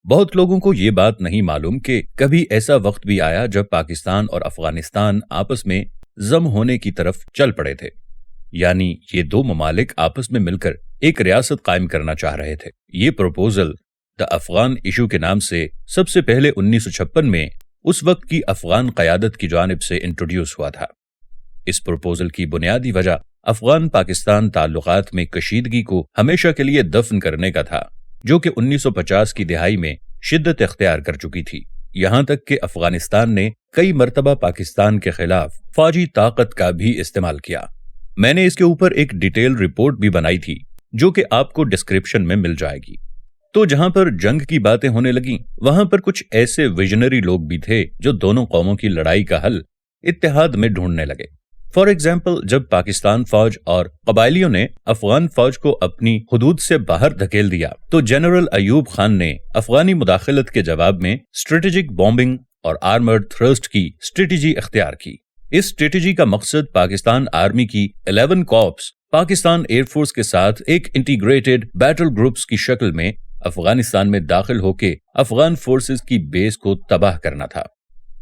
بہت لوگوں کو یہ بات نہیں معلوم کہ کبھی ایسا وقت بھی آیا جب پاکستان اور افغانستان آپس میں ضم ہونے کی طرف چل پڑے تھے، یعنی یہ دو ممالک آپس میں مل کر ایک ریاست قائم کرنا چاہ رہے تھے۔ یہ پروپوزل دا افغان ایشو کے نام سے سب سے پہلے 1956 میں اس وقت کی افغان قیادت کی جانب سے انٹروڈیوس ہوا تھا۔ اس پروپوزل کی بنیادی وجہ افغان پاکستان تعلقات میں کشیدگی کو ہمیشہ کے لیے دفن کرنے کا تھا، جو کہ 1950 کی دہائی میں شدت اختیار کر چکی تھی، یہاں تک کہ افغانستان نے کئی مرتبہ پاکستان کے خلاف فوجی طاقت کا بھی استعمال کیا۔ میں نے اس کے اوپر ایک ڈیٹیل رپورٹ بھی بنائی تھی جو کہ آپ کو ڈسکرپشن میں مل جائے گی۔ تو جہاں پر جنگ کی باتیں ہونے لگیں وہاں پر کچھ ایسے ویژنری لوگ بھی تھے جو دونوں قوموں کی لڑائی کا حل اتحاد میں ڈھونڈنے لگے۔ فار ایگزامپل، جب پاکستان فوج اور قبائلیوں نے افغان فوج کو اپنی حدود سے باہر دھکیل دیا تو جنرل ایوب خان نے افغانی مداخلت کے جواب میں اسٹریٹجک بامبنگ اور آرمرڈ تھرسٹ کی اسٹریٹجی اختیار کی۔ اس اسٹریٹجی کا مقصد پاکستان آرمی کی 11 کارپس پاکستان ایئر فورس کے ساتھ ایک انٹیگریٹڈ بیٹل گروپس کی شکل میں افغانستان میں داخل ہو کے افغان فورسز کی بیس کو تباہ کرنا تھا۔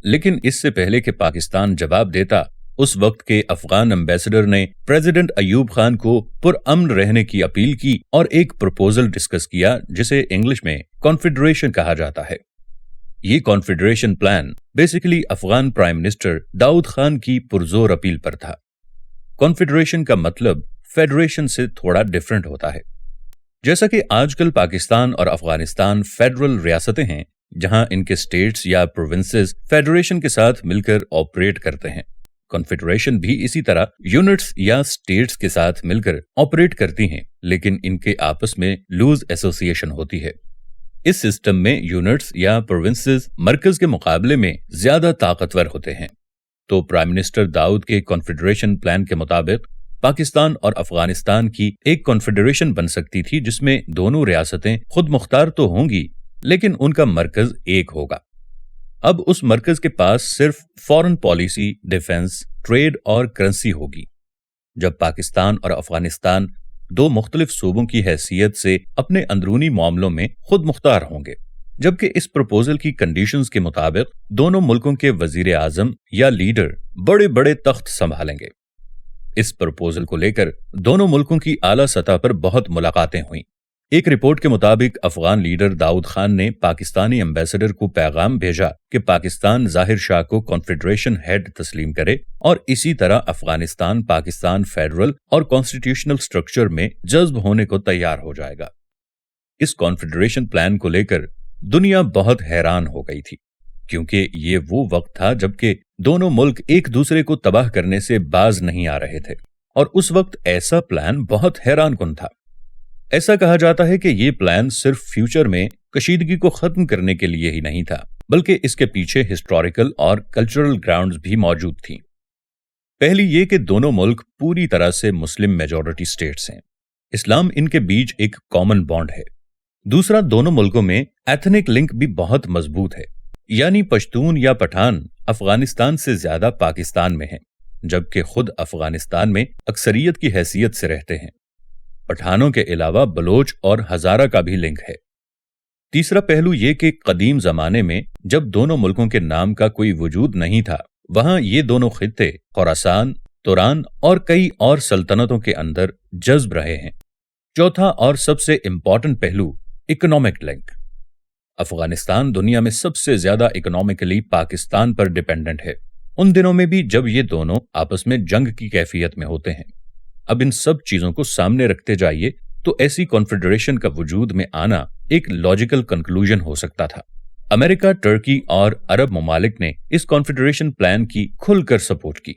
لیکن اس سے پہلے کہ پاکستان جواب دیتا، اس وقت کے افغان ایمبیسڈر نے پریزیڈنٹ ایوب خان کو پرامن رہنے کی اپیل کی اور ایک پروپوزل ڈسکس کیا جسے انگلش میں کانفیڈریشن کہا جاتا ہے۔ یہ confederation plan basically Afghan prime minister Daud Khan کی پرزور اپیل پر تھا۔ کانفیڈریشن کا مطلب فیڈریشن سے تھوڑا ڈیفرنٹ ہوتا ہے۔ جیسا کہ آج کل پاکستان اور افغانستان فیڈرل ریاستیں ہیں جہاں ان کے اسٹیٹس یا پروونسز فیڈریشن کے ساتھ مل کر آپریٹ کرتے ہیں، کنفیڈریشن بھی اسی طرح یونٹس یا اسٹیٹس کے ساتھ مل کر آپریٹ کرتی ہیں، لیکن ان کے آپس میں لوز ایسوسی ایشن ہوتی ہے۔ اس سسٹم میں یونٹس یا پروونسز مرکز کے مقابلے میں زیادہ طاقتور ہوتے ہیں۔ تو پرائم منسٹر داؤد کے کنفیڈریشن پلان کے مطابق پاکستان اور افغانستان کی ایک کنفیڈریشن بن سکتی تھی جس میں دونوں ریاستیں خود مختار تو ہوں گی لیکن ان کا مرکز ایک ہوگا۔ اب اس مرکز کے پاس صرف فارن پالیسی، ڈیفنس، ٹریڈ اور کرنسی ہوگی۔ جب پاکستان اور افغانستان دو مختلف صوبوں کی حیثیت سے اپنے اندرونی معاملوں میں خود مختار ہوں گے، جبکہ اس پروپوزل کی کنڈیشنز کے مطابق دونوں ملکوں کے وزیر اعظم یا لیڈر بڑے بڑے تخت سنبھالیں گے۔ اس پروپوزل کو لے کر دونوں ملکوں کی اعلیٰ سطح پر بہت ملاقاتیں ہوئیں۔ ایک رپورٹ کے مطابق افغان لیڈر داؤد خان نے پاکستانی ایمبیسڈر کو پیغام بھیجا کہ پاکستان ظاہر شاہ کو کنفیڈریشن ہیڈ تسلیم کرے اور اسی طرح افغانستان پاکستان فیڈرل اور کانسٹیٹیوشنل سٹرکچر میں جذب ہونے کو تیار ہو جائے گا۔ اس کنفیڈریشن پلان کو لے کر دنیا بہت حیران ہو گئی تھی، کیونکہ یہ وہ وقت تھا جبکہ دونوں ملک ایک دوسرے کو تباہ کرنے سے باز نہیں آ رہے تھے، اور اس وقت ایسا پلان بہت حیران کن تھا۔ ایسا کہا جاتا ہے کہ یہ پلان صرف فیوچر میں کشیدگی کو ختم کرنے کے لیے ہی نہیں تھا، بلکہ اس کے پیچھے ہسٹوریکل اور کلچرل گراؤنڈز بھی موجود تھیں۔ پہلی یہ کہ دونوں ملک پوری طرح سے مسلم میجورٹی سٹیٹس ہیں، اسلام ان کے بیچ ایک کامن بانڈ ہے۔ دوسرا، دونوں ملکوں میں ایتھنک لنک بھی بہت مضبوط ہے، یعنی پشتون یا پٹھان افغانستان سے زیادہ پاکستان میں ہیں، جبکہ خود افغانستان میں اکثریت کی حیثیت سے رہتے ہیں۔ پٹھانوں کے علاوہ بلوچ اور ہزارہ کا بھی لنک ہے۔ تیسرا پہلو یہ کہ قدیم زمانے میں جب دونوں ملکوں کے نام کا کوئی وجود نہیں تھا، وہاں یہ دونوں خطے خراسان، توران اور کئی اور سلطنتوں کے اندر جذب رہے ہیں۔ چوتھا اور سب سے امپورٹنٹ پہلو اکنامک لنک۔ افغانستان دنیا میں سب سے زیادہ اکنامکلی پاکستان پر ڈیپینڈنٹ ہے، ان دنوں میں بھی جب یہ دونوں آپس میں جنگ کی کیفیت میں ہوتے ہیں۔ اب ان سب چیزوں کو سامنے رکھتے جائیے تو ایسی کنفیڈریشن کا وجود میں آنا ایک لاجیکل کنکلوژن ہو سکتا تھا۔ امریکہ، ترکی اور عرب ممالک نے اس کنفیڈریشن پلان کی کھل کر سپورٹ کی۔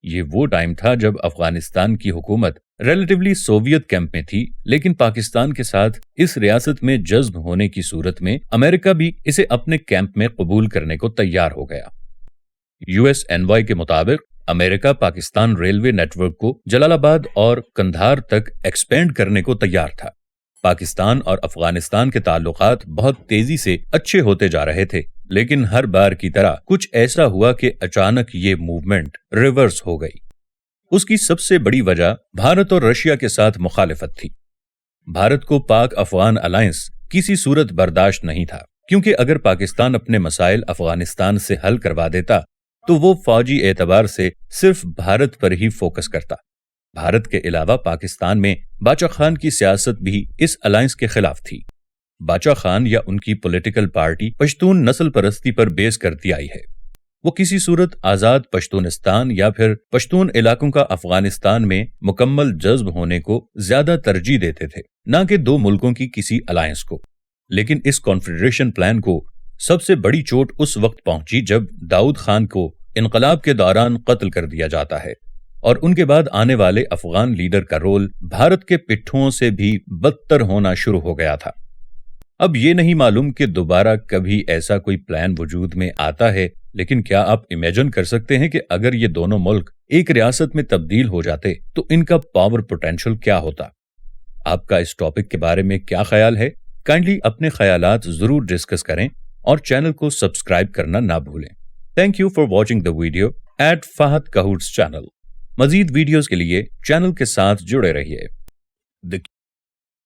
یہ وہ ٹائم تھا جب افغانستان کی حکومت ریلیٹیولی سوویت کیمپ میں تھی، لیکن پاکستان کے ساتھ اس ریاست میں جذب ہونے کی صورت میں امریکہ بھی اسے اپنے کیمپ میں قبول کرنے کو تیار ہو گیا۔ یو ایس انوائے کے مطابق امریکہ پاکستان ریلوے نیٹ ورک کو جلال آباد اور قندھار تک ایکسپینڈ کرنے کو تیار تھا۔ پاکستان اور افغانستان کے تعلقات بہت تیزی سے اچھے ہوتے جا رہے تھے، لیکن ہر بار کی طرح کچھ ایسا ہوا کہ اچانک یہ موومنٹ ریورس ہو گئی۔ اس کی سب سے بڑی وجہ بھارت اور رشیا کے ساتھ مخالفت تھی۔ بھارت کو پاک افغان الائنس کسی صورت برداشت نہیں تھا، کیونکہ اگر پاکستان اپنے مسائل افغانستان سے حل کروا دیتا تو وہ فوجی اعتبار سے صرف بھارت پر ہی فوکس کرتا۔ بھارت کے علاوہ پاکستان میں باچا خان کی سیاست بھی اس الائنس کے خلاف تھی۔ باچا خان یا ان کی پولیٹیکل پارٹی پشتون نسل پرستی پر بیس کرتی آئی ہے۔ وہ کسی صورت آزاد پشتونستان یا پھر پشتون علاقوں کا افغانستان میں مکمل جذب ہونے کو زیادہ ترجیح دیتے تھے، نہ کہ دو ملکوں کی کسی الائنس کو۔ لیکن اس کانفیڈریشن پلان کو سب سے بڑی چوٹ اس وقت پہنچی جب داؤد خان کو انقلاب کے دوران قتل کر دیا جاتا ہے، اور ان کے بعد آنے والے افغان لیڈر کا رول بھارت کے پٹھوں سے بھی بدتر ہونا شروع ہو گیا تھا۔ اب یہ نہیں معلوم کہ دوبارہ کبھی ایسا کوئی پلان وجود میں آتا ہے، لیکن کیا آپ امیجن کر سکتے ہیں کہ اگر یہ دونوں ملک ایک ریاست میں تبدیل ہو جاتے تو ان کا پاور پوٹینشل کیا ہوتا؟ آپ کا اس ٹاپک کے بارے میں کیا خیال ہے؟ کائنڈلی اپنے خیالات ضرور ڈسکس کریں اور چینل کو سبسکرائب کرنا نہ بھولیں۔ Thank you for watching the video at Fahad کہوٹس چینل۔ مزید ویڈیوز کے لیے چینل کے ساتھ جڑے رہیے۔